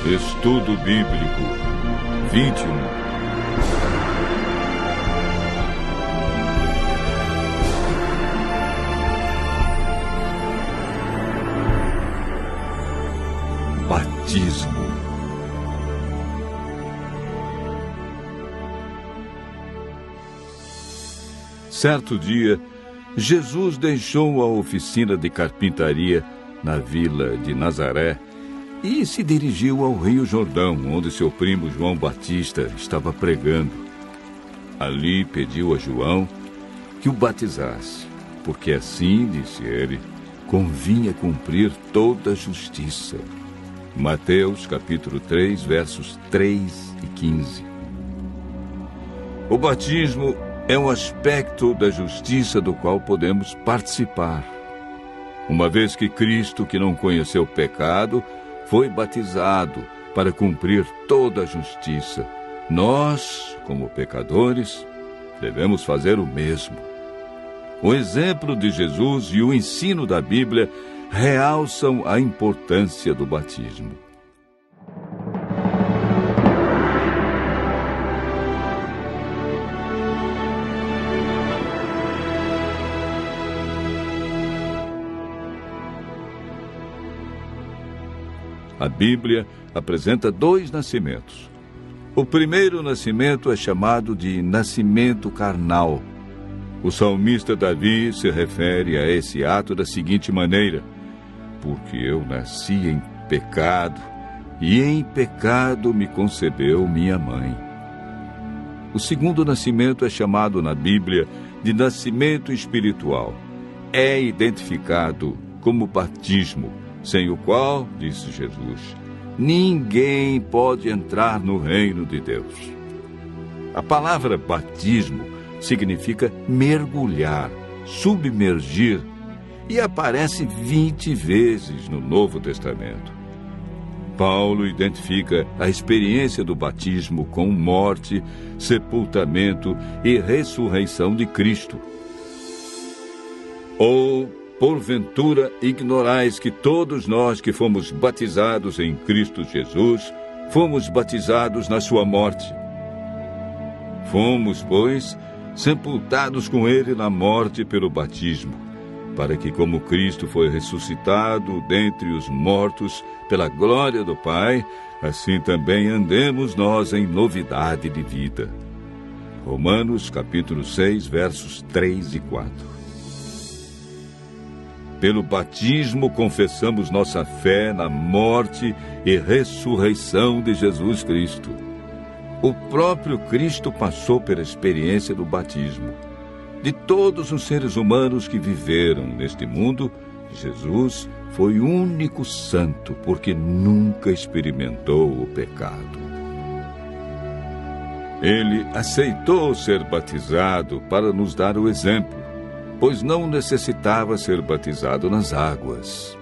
Estudo Bíblico 21. Batismo. Certo dia, Jesus deixou a oficina de carpintaria na vila de Nazaré e se dirigiu ao Rio Jordão, onde seu primo João Batista estava pregando. Ali pediu a João que o batizasse, porque assim, disse ele, convinha cumprir toda a justiça. Mateus capítulo 3, versos 3 e 15. O batismo é um aspecto da justiça do qual podemos participar. Uma vez que Cristo, que não conheceu o pecado, foi batizado para cumprir toda a justiça, nós, como pecadores, devemos fazer o mesmo. O exemplo de Jesus e o ensino da Bíblia realçam a importância do batismo. A Bíblia apresenta dois nascimentos. O primeiro nascimento é chamado de nascimento carnal. O salmista Davi se refere a esse ato da seguinte maneira: porque eu nasci em pecado, e em pecado me concebeu minha mãe. O segundo nascimento é chamado na Bíblia de nascimento espiritual. É identificado como batismo, sem o qual, disse Jesus, ninguém pode entrar no reino de Deus. A palavra batismo significa mergulhar, submergir, e aparece 20 vezes no Novo Testamento. Paulo identifica a experiência do batismo com morte, sepultamento e ressurreição de Cristo. Ou porventura ignorais que todos nós que fomos batizados em Cristo Jesus, fomos batizados na sua morte. Fomos, pois, sepultados com ele na morte pelo batismo, para que, como Cristo foi ressuscitado dentre os mortos pela glória do Pai, assim também andemos nós em novidade de vida. Romanos capítulo 6, versos 3 e 4. Pelo batismo confessamos nossa fé na morte e ressurreição de Jesus Cristo. O próprio Cristo passou pela experiência do batismo. De todos os seres humanos que viveram neste mundo, Jesus foi o único santo, porque nunca experimentou o pecado. Ele aceitou ser batizado para nos dar o exemplo, pois não necessitava ser batizado nas águas.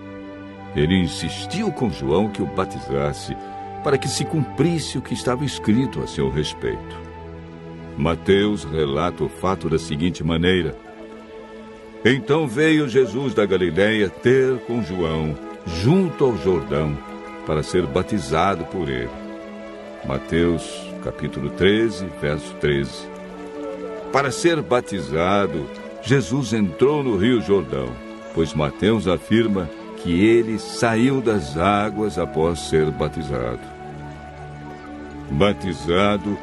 Ele insistiu com João que o batizasse, para que se cumprisse o que estava escrito a seu respeito. Mateus relata o fato da seguinte maneira: então veio Jesus da Galileia ter com João, junto ao Jordão, para ser batizado por ele. Mateus capítulo 13, verso 13. Para ser batizado, Jesus entrou no Rio Jordão, pois Mateus afirma que ele saiu das águas após ser batizado. Batizado,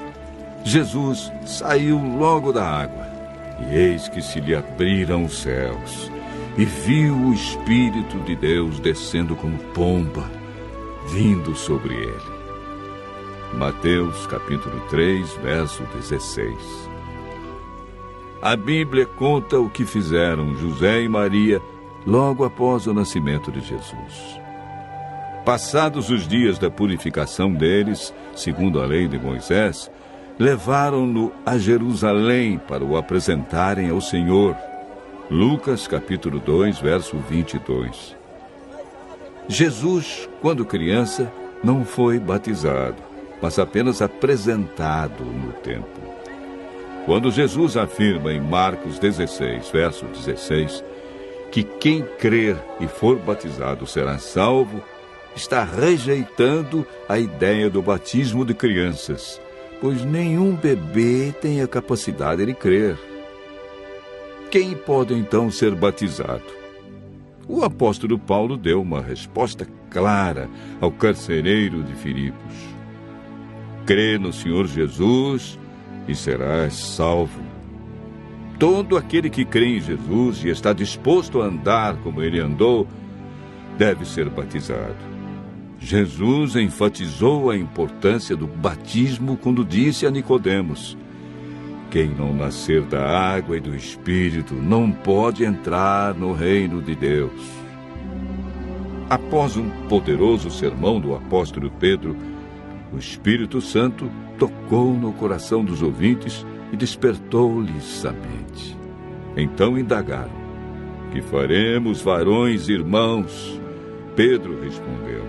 Jesus saiu logo da água, e eis que se lhe abriram os céus, e viu o Espírito de Deus descendo como pomba, vindo sobre ele. Mateus capítulo 3, verso 16. A Bíblia conta o que fizeram José e Maria logo após o nascimento de Jesus. Passados os dias da purificação deles, segundo a lei de Moisés, levaram-no a Jerusalém para o apresentarem ao Senhor. Lucas capítulo 2, verso 22. Jesus, quando criança, não foi batizado, mas apenas apresentado no templo. Quando Jesus afirma em Marcos 16, verso 16, que quem crer e for batizado será salvo, está rejeitando a ideia do batismo de crianças, pois nenhum bebê tem a capacidade de crer. Quem pode então ser batizado? O apóstolo Paulo deu uma resposta clara ao carcereiro de Filipos: crê no Senhor Jesus e serás salvo. Todo aquele que crê em Jesus e está disposto a andar como ele andou, deve ser batizado. Jesus enfatizou a importância do batismo quando disse a Nicodemos: quem não nascer da água e do Espírito não pode entrar no reino de Deus. Após um poderoso sermão do apóstolo Pedro, o Espírito Santo tocou no coração dos ouvintes e despertou-lhes a mente. Então indagaram: que faremos, varões e irmãos? Pedro respondeu: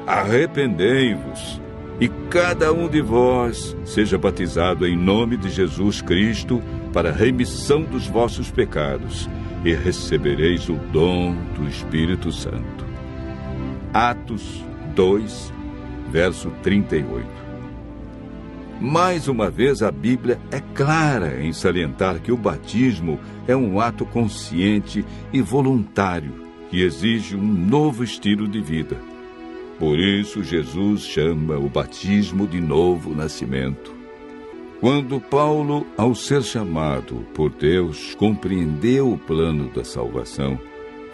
arrependei-vos e cada um de vós seja batizado em nome de Jesus Cristo para a remissão dos vossos pecados, e recebereis o dom do Espírito Santo. Atos 2, verso 38. Mais uma vez, a Bíblia é clara em salientar que o batismo é um ato consciente e voluntário que exige um novo estilo de vida. Por isso, Jesus chama o batismo de novo nascimento. Quando Paulo, ao ser chamado por Deus, compreendeu o plano da salvação,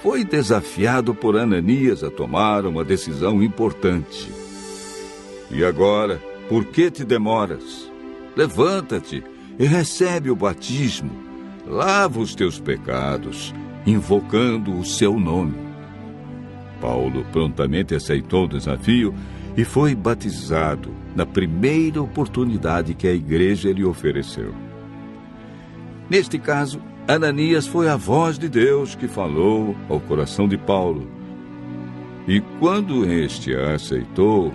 foi desafiado por Ananias a tomar uma decisão importante. E agora, por que te demoras? Levanta-te e recebe o batismo. Lava os teus pecados, invocando o seu nome. Paulo prontamente aceitou o desafio e foi batizado na primeira oportunidade que a igreja lhe ofereceu. Neste caso, Ananias foi a voz de Deus que falou ao coração de Paulo. E quando este a aceitou,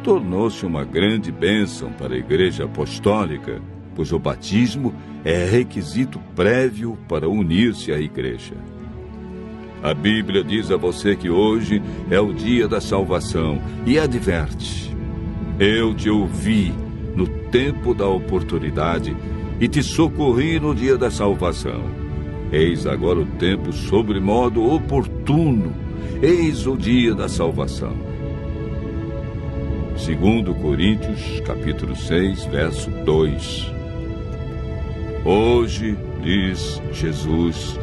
tornou-se uma grande bênção para a igreja apostólica, pois o batismo é requisito prévio para unir-se à igreja. A Bíblia diz a você que hoje é o dia da salvação e adverte: eu te ouvi no tempo da oportunidade e te socorri no dia da salvação. Eis agora o tempo sobremodo oportuno, eis o dia da salvação. 2 Coríntios, capítulo 6, verso 2. Hoje, diz Jesus,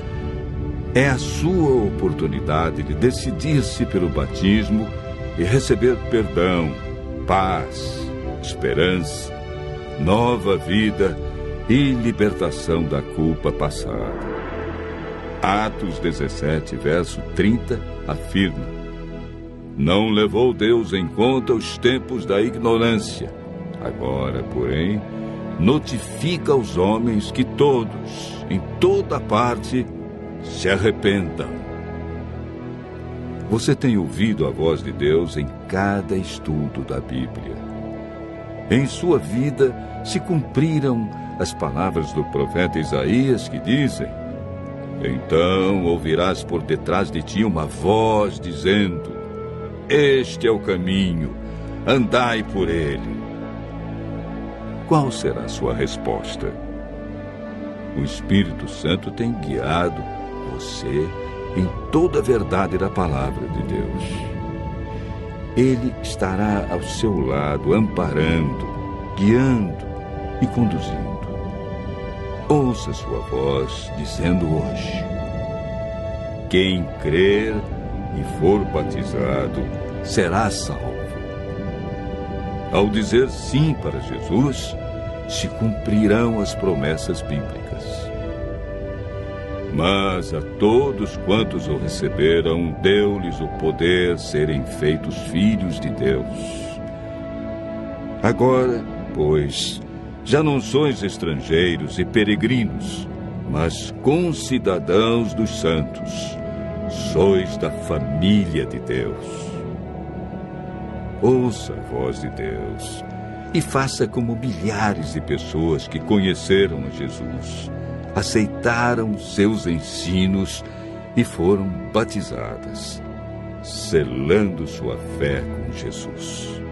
é a sua oportunidade de decidir-se pelo batismo e receber perdão, paz, esperança, nova vida e libertação da culpa passada. Atos 17, verso 30, afirma: não levou Deus em conta os tempos da ignorância. Agora, porém, notifica aos homens que todos, em toda parte, se arrependam. Você tem ouvido a voz de Deus em cada estudo da Bíblia. Em sua vida se cumpriram as palavras do profeta Isaías que dizem: então ouvirás por detrás de ti uma voz dizendo: este é o caminho, andai por ele. Qual será a sua resposta? O Espírito Santo tem guiado você em toda a verdade da palavra de Deus. Ele estará ao seu lado, amparando, guiando e conduzindo. Ouça sua voz dizendo hoje: quem crer e for batizado será salvo. Ao dizer sim para Jesus, se cumprirão as promessas bíblicas. Mas a todos quantos o receberam, deu-lhes o poder serem feitos filhos de Deus. Agora, pois, já não sois estrangeiros e peregrinos, mas concidadãos dos santos. Sois da família de Deus. Ouça a voz de Deus e faça como milhares de pessoas que conheceram a Jesus, aceitaram seus ensinos e foram batizadas. selando sua fé com Jesus.